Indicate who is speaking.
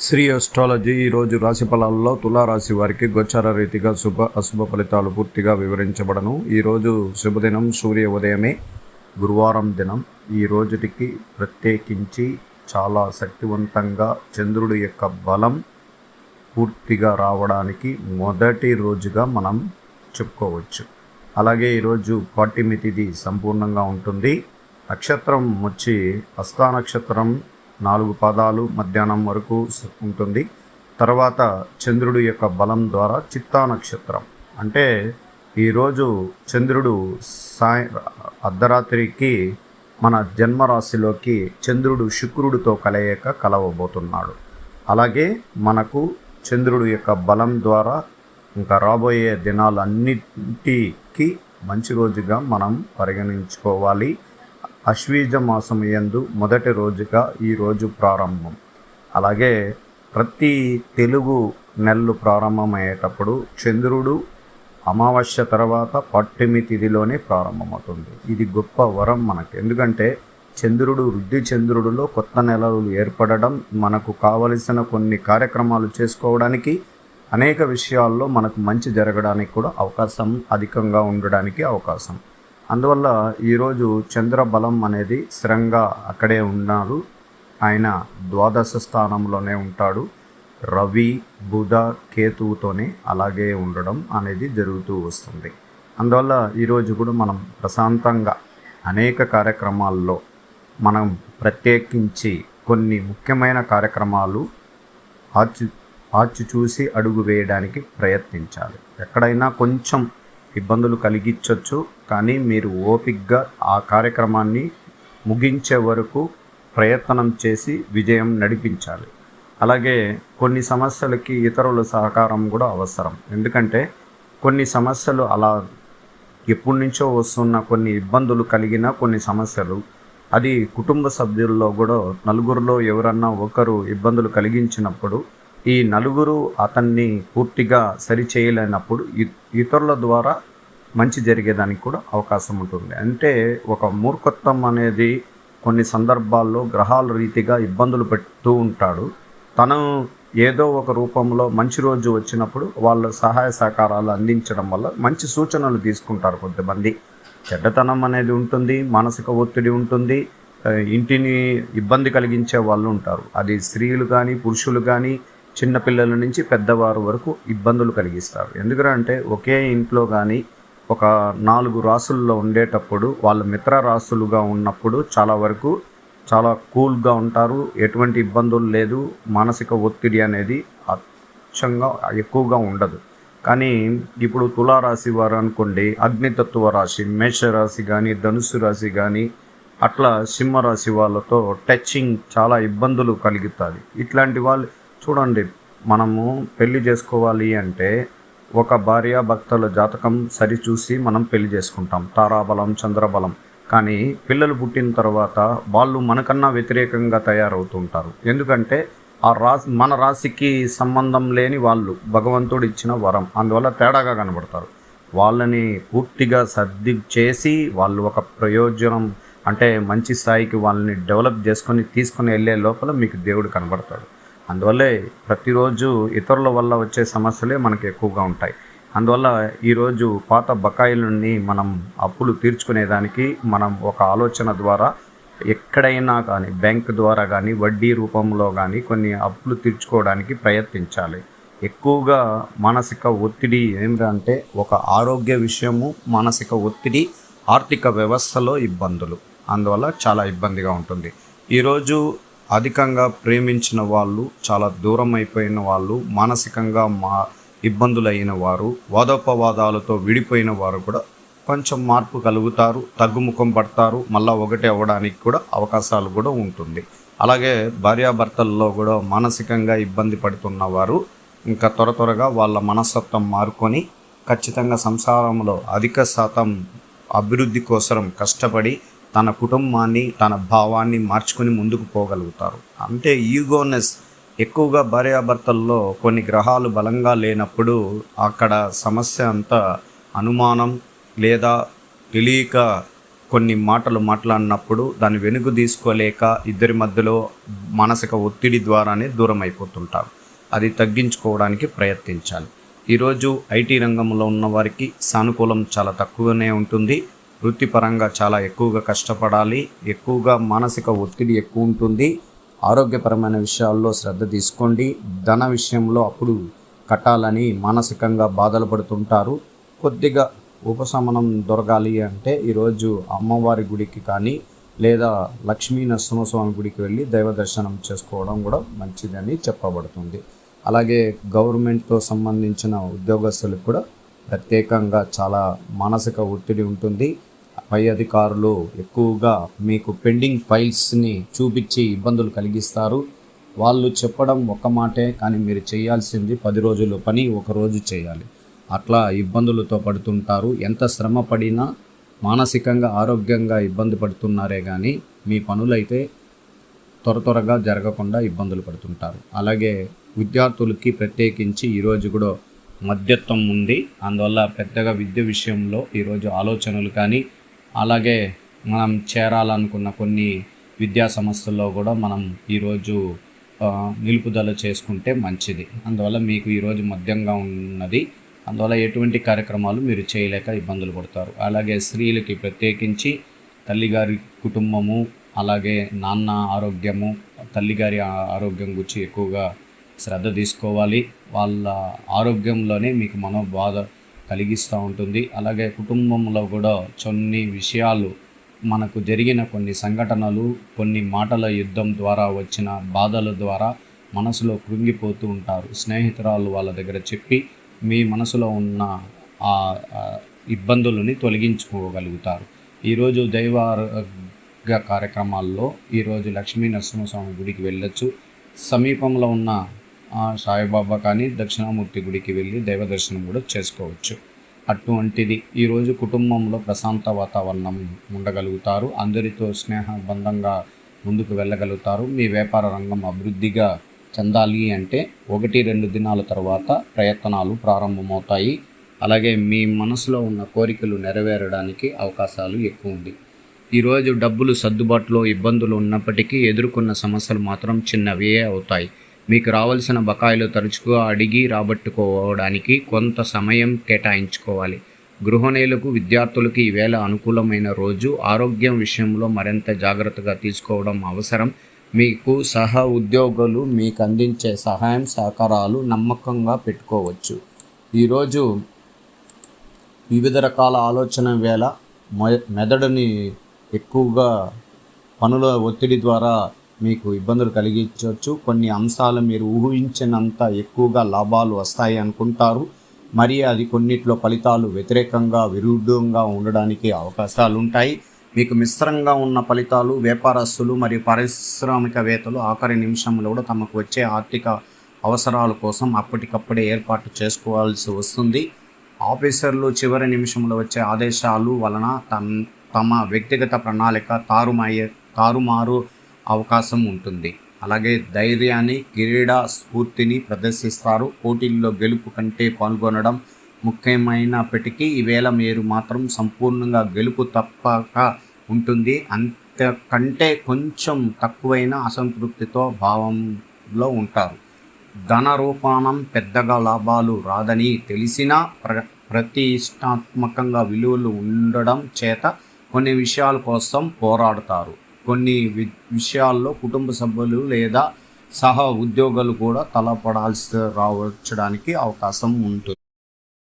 Speaker 1: Shri astrology ఈరోజు రాశి ఫలాల్లో తులారాశి వారికి గోచార రీతిగా శుభ అశుభ ఫలితాలు పూర్తిగా వివరించబడను. ఈరోజు శుభదినం, సూర్య ఉదయమే, గురువారం దినం. ఈ రోజుటికి ప్రత్యేకించి చాలా శక్తివంతంగా చంద్రుడి యొక్క బలం పూర్తిగా రావడానికి మొదటి రోజుగా మనం చెప్పుకోవచ్చు. అలాగే ఈరోజు పాడ్యమి తిథి సంపూర్ణంగా ఉంటుంది. నక్షత్రం వచ్చి హస్త నక్షత్రం 4 పాదాలు మధ్యాహ్నం వరకు ఉంటుంది. తర్వాత చంద్రుడి యొక్క బలం ద్వారా చిత్తా నక్షత్రం, అంటే ఈరోజు చంద్రుడు అర్ధరాత్రికి మన జన్మరాశిలోకి చంద్రుడు శుక్రుడితో కలవబోతున్నాడు. అలాగే మనకు చంద్రుడు యొక్క బలం ద్వారా ఇంకా రాబోయే దినాలన్నిటికీ మంచి రోజుగా మనం పరిగణించుకోవాలి. అశ్వీజ మాసం యందు మొదటి రోజుగా ఈరోజు ప్రారంభం. అలాగే ప్రతి తెలుగు నెలలు ప్రారంభమయ్యేటప్పుడు చంద్రుడు అమావాస్య తర్వాత పాడ్యమి తిథిలోనే ప్రారంభమవుతుంది. ఇది గొప్ప వరం మనకు. ఎందుకంటే చంద్రుడు వృద్ధి చంద్రుడిలో కొత్త నెలలు ఏర్పడడం, మనకు కావలసిన కొన్ని కార్యక్రమాలు చేసుకోవడానికి, అనేక విషయాల్లో మనకు మంచి జరగడానికి కూడా అవకాశం అధికంగా ఉండడానికి అవకాశం. అందువల్ల ఈరోజు చంద్రబలం అనేది స్థిరంగా అక్కడే ఉన్నాడు. ఆయన ద్వాదశ స్థానంలోనే ఉంటాడు. రవి, బుధ, కేతువుతోనే అలాగే ఉండడం అనేది జరుగుతూ వస్తుంది. అందువల్ల ఈరోజు కూడా మనం ప్రశాంతంగా అనేక కార్యక్రమాల్లో మనం ప్రత్యేకించి కొన్ని ముఖ్యమైన కార్యక్రమాలు ఆచి చూసి అడుగు వేయడానికి ప్రయత్నించాలి. ఎక్కడైనా కొంచెం ఇబ్బందులు కలిగించవచ్చు, కానీ మీరు ఓపికగా ఆ కార్యక్రమాన్ని ముగించే వరకు ప్రయత్నం చేసి విజయం నడిపించాలి. అలాగే కొన్ని సమస్యలకి ఇతరుల సహకారం కూడా అవసరం. ఎందుకంటే కొన్ని సమస్యలు అలా ఎప్పటి నుంచో వస్తున్న కొన్ని ఇబ్బందులు కలిగిన కొన్ని సమస్యలు, అది కుటుంబ సభ్యుల్లో కూడా నలుగురిలో ఎవరన్నా ఒకరు ఇబ్బందులు కలిగించినప్పుడు ఈ నలుగురు అతన్ని పూర్తిగా సరిచేయలేనప్పుడు ఇతరుల ద్వారా మంచి జరిగేదానికి కూడా అవకాశం ఉంటుంది. అంటే ఒక మూర్ఖత్వం అనేది కొన్ని సందర్భాల్లో గ్రహాల రీతిగా ఇబ్బందులు పెడుతూ ఉంటాడు. తను ఏదో ఒక రూపంలో మంచి రోజు వచ్చినప్పుడు వాళ్ళ సహాయ సహకారాలు అందించడం వల్ల మంచి సూచనలు తీసుకుంటారు. కొంతమంది చెడ్డతనం అనేది ఉంటుంది, మానసిక ఒత్తిడి ఉంటుంది, ఇంటిని ఇబ్బంది కలిగించే వాళ్ళు ఉంటారు. అది స్త్రీలు కానీ పురుషులు కానీ చిన్నపిల్లల నుంచి పెద్దవారు వరకు ఇబ్బందులు కలిగిస్తారు. ఎందుకంటే ఒకే ఇంట్లో కానీ ఒక 4 రాసుల్లో ఉండేటప్పుడు వాళ్ళ మిత్ర రాసులుగా ఉన్నప్పుడు చాలా వరకు చాలా కూల్గా ఉంటారు. ఎటువంటి ఇబ్బందులు లేదు, మానసిక ఒత్తిడి అనేది అచ్చంగా ఎక్కువగా ఉండదు. కానీ ఇప్పుడు తులారాశి వారు అనుకోండి, అగ్నితత్వ రాశి మేషరాశి కానీ ధనుస్సు రాశి కానీ అట్లా సింహరాశి వాళ్ళతో టచింగ్ చాలా ఇబ్బందులు కలుగుతుంది. ఇట్లాంటి వాళ్ళు చూడండి, మనము పెళ్లి చేసుకోవాలి అంటే ఒక భార్యాభర్తల జాతకం సరిచూసి మనం పెళ్లి చేసుకుంటాం, తారాబలం చంద్రబలం. కానీ పిల్లలు పుట్టిన తర్వాత వాళ్ళు మనకన్నా వ్యతిరేకంగా తయారవుతుంటారు. ఎందుకంటే మన రాశికి సంబంధం లేని వాళ్ళు, భగవంతుడు ఇచ్చిన వరం, అందువల్ల తేడాగా కనబడతారు. వాళ్ళని పూర్తిగా సర్ది చేసి వాళ్ళు ఒక ప్రయోజనం అంటే మంచి స్థాయికి వాళ్ళని డెవలప్ తీసుకొని వెళ్ళే లోపల మీకు దేవుడు కనబడతాడు. అందువల్లే ప్రతిరోజు ఇతరుల వల్ల వచ్చే సమస్యలే మనకు ఎక్కువగా ఉంటాయి. అందువల్ల ఈరోజు పాత బకాయిలని మనం అప్పులు తీర్చుకునేదానికి మనం ఒక ఆలోచన ద్వారా ఎక్కడైనా కానీ బ్యాంక్ ద్వారా కానీ వడ్డీ రూపంలో కానీ కొన్ని అప్పులు తీర్చుకోవడానికి ప్రయత్నించాలి. ఎక్కువగా మానసిక ఒత్తిడి ఏంటంటే ఒక ఆరోగ్య విషయము, మానసిక ఒత్తిడి, ఆర్థిక వ్యవస్థలో ఇబ్బందులు, అందువల్ల చాలా ఇబ్బందిగా ఉంటుంది. ఈరోజు అధికంగా ప్రేమించిన వాళ్ళు, చాలా దూరం అయిపోయిన వాళ్ళు, మానసికంగా ఇబ్బందులైన వారు, వాదోపవాదాలతో విడిపోయిన వారు కూడా కొంచెం మార్పు కలుగుతారు, తగ్గుముఖం పడతారు, మళ్ళీ ఒకటి అవ్వడానికి కూడా అవకాశాలు కూడా ఉంటుంది. అలాగే భార్యాభర్తల్లో కూడా మానసికంగా ఇబ్బంది పడుతున్న వారు ఇంకా త్వరగా వాళ్ళ మనస్తత్వం మారుకొని ఖచ్చితంగా సంసారంలో అధిక శాతం అభివృద్ధి కోసం కష్టపడి తన కుటుంబాన్ని, తన భావాన్ని మార్చుకొని ముందుకు పోగలుగుతారు. అంటే ఈగోనెస్ ఎక్కువగా భార్యాభర్తల్లో కొన్ని గ్రహాలు బలంగా లేనప్పుడు అక్కడ సమస్య అంతా అనుమానం లేదా తెలియక కొన్ని మాటలు మాట్లాడినప్పుడు దాన్ని వెనుక తీసుకోలేక ఇద్దరి మధ్యలో మానసిక ఒత్తిడి ద్వారానే దూరం అయిపోతుంటారు. అది తగ్గించుకోవడానికి ప్రయత్నించాలి. ఈరోజు ఐటీ రంగంలో ఉన్న వారికి సానుకూలం చాలా తక్కువనే ఉంటుంది. వృత్తిపరంగా చాలా ఎక్కువగా కష్టపడాలి. ఎక్కువగా మానసిక ఒత్తిడి ఎక్కువ ఉంటుంది. ఆరోగ్యపరమైన విషయాల్లో శ్రద్ధ తీసుకోండి. ధన విషయంలో అప్పుడు కట్టాలని మానసికంగా బాధలు పడుతుంటారు. కొద్దిగా ఉపశమనం దొరకాలి అంటే ఈరోజు అమ్మవారి గుడికి కానీ లేదా లక్ష్మీ నరసింహస్వామి గుడికి వెళ్ళి దైవ దర్శనం చేసుకోవడం కూడా మంచిదని చెప్పబడుతుంది. అలాగే గవర్నమెంట్తో సంబంధించిన ఉద్యోగస్తులకు కూడా ప్రత్యేకంగా చాలా మానసిక ఒత్తిడి ఉంటుంది. పై అధికారులు ఎక్కువగా మీకు పెండింగ్ ఫైల్స్ని చూపించి ఇబ్బందులు కలిగిస్తారు. వాళ్ళు చెప్పడం ఒక మాటే, కానీ మీరు చేయాల్సింది 10 రోజుల పని ఒకరోజు చేయాలి. అట్లా ఇబ్బందులతో పడుతుంటారు. ఎంత శ్రమ పడినా మానసికంగా ఆరోగ్యంగా ఇబ్బంది పడుతున్నారే కానీ మీ పనులైతే త్వరగా జరగకుండా ఇబ్బందులు పడుతుంటారు. అలాగే విద్యార్థులకి ప్రత్యేకించి ఈరోజు కూడా మధ్యత్వం ఉంది. అందువల్ల పెద్దగా విద్య విషయంలో ఈరోజు ఆలోచనలు కానీ అలాగే మనం చేరాలనుకున్న కొన్ని విద్యా సంస్థల్లో కూడా మనం ఈరోజు నిలుపుదల చేసుకుంటే మంచిది. అందువల్ల మీకు ఈరోజు మధ్యంగా ఉన్నది. అందువల్ల ఎటువంటి కార్యక్రమాలు మీరు చేయలేక ఇబ్బందులు పడతారు. అలాగే స్త్రీలకి ప్రత్యేకించి తల్లిగారి కుటుంబము అలాగే నాన్న ఆరోగ్యము తల్లిగారి ఆరోగ్యం గురించి ఎక్కువగా శ్రద్ధ తీసుకోవాలి. వాళ్ళ ఆరోగ్యంలోనే మీకు మనోబాధ కలిగిస్తూ ఉంటుంది. అలాగే కుటుంబంలో కూడా కొన్ని విషయాలు మనకు జరిగిన కొన్ని సంఘటనలు కొన్ని మాటల యుద్ధం ద్వారా వచ్చిన బాధల ద్వారా మనసులో కృంగిపోతూ ఉంటారు. స్నేహితురాలు వాళ్ళ దగ్గర చెప్పి మీ మనసులో ఉన్న ఆ ఇబ్బందులని తొలగించుకోగలుగుతారు. ఈరోజు దైవారోగ్య కార్యక్రమాల్లో ఈరోజు లక్ష్మీ నరసింహస్వామి గుడికి వెళ్ళొచ్చు. సమీపంలో ఉన్న సాయిబాబా కానీ దక్షిణామూర్తి గుడికి వెళ్ళి దైవ దర్శనం కూడా చేసుకోవచ్చు. అటువంటిది ఈరోజు కుటుంబంలో ప్రశాంత వాతావరణం ఉండగలుగుతారు. అందరితో స్నేహబంధంగా ముందుకు వెళ్ళగలుగుతారు. మీ వ్యాపార రంగం అభివృద్ధిగా చెందాలి అంటే 1-2 దినాల తర్వాత ప్రయత్నాలు ప్రారంభమవుతాయి. అలాగే మీ మనసులో ఉన్న కోరికలు నెరవేరడానికి అవకాశాలు ఎక్కువ ఉంది. ఈరోజు డబ్బులు సర్దుబాటులో ఇబ్బందులు ఉన్నప్పటికీ ఎదుర్కొన్న సమస్యలు మాత్రం చిన్నవే అవుతాయి. మీకు రావాల్సిన బకాయిలు తరచుగా అడిగి రాబట్టుకోవడానికి కొంత సమయం కేటాయించుకోవాలి. గృహిణులకు విద్యార్థులకు ఈవేళ అనుకూలమైన రోజు. ఆరోగ్యం విషయంలో మరింత జాగ్రత్తగా తీసుకోవడం అవసరం. మీకు సహ ఉద్యోగులు మీకు అందించే సహాయం సహకారాలు నమ్మకంగా పెట్టుకోవచ్చు. ఈరోజు వివిధ రకాల ఆలోచన వేళ మెదడుని ఎక్కువగా పనుల ఒత్తిడి ద్వారా మీకు ఇబ్బందులు కలిగించవచ్చు. కొన్ని అంశాలు మీరు ఊహించినంత ఎక్కువగా లాభాలు వస్తాయి అనుకుంటారు. మరి అది కొన్నిట్లో ఫలితాలు వ్యతిరేకంగా విరుద్ధంగా ఉండడానికి అవకాశాలు ఉంటాయి. మీకు మిశ్రంగా ఉన్న ఫలితాలు వ్యాపారస్తులు మరియు పారిశ్రామికవేత్తలు ఆఖరి నిమిషంలో కూడా తమకు వచ్చే ఆర్థిక అవసరాల కోసం అప్పటికప్పుడే ఏర్పాటు చేసుకోవాల్సి వస్తుంది. ఆఫీసర్లు చివరి నిమిషంలో వచ్చే ఆదేశాలు వలన తమ వ్యక్తిగత ప్రణాళిక తారుమారు అవకాశం ఉంటుంది. అలాగే ధైర్యాన్ని క్రీడా స్ఫూర్తిని ప్రదర్శిస్తారు. పోటీల్లో గెలుపు కంటే పాల్గొనడం ముఖ్యమైనప్పటికీ ఈవేళ మీరు మాత్రం సంపూర్ణంగా గెలుపు తప్పక ఉంటుంది. అంతకంటే కొంచెం తక్కువైన అసంతృప్తితో భావంలో ఉంటారు. ధన రూపానం పెద్దగా లాభాలు రాదని తెలిసినా ప్రతిష్టాత్మకంగా విలువలు ఉండడం చేత కొన్ని విషయాల కోసం పోరాడతారు. కొన్ని విషయాల్లో కుటుంబ సభ్యులు లేదా సహ ఉద్యోగులు కూడా తలపడాల్సి రావడానికి అవకాశం ఉంటుంది.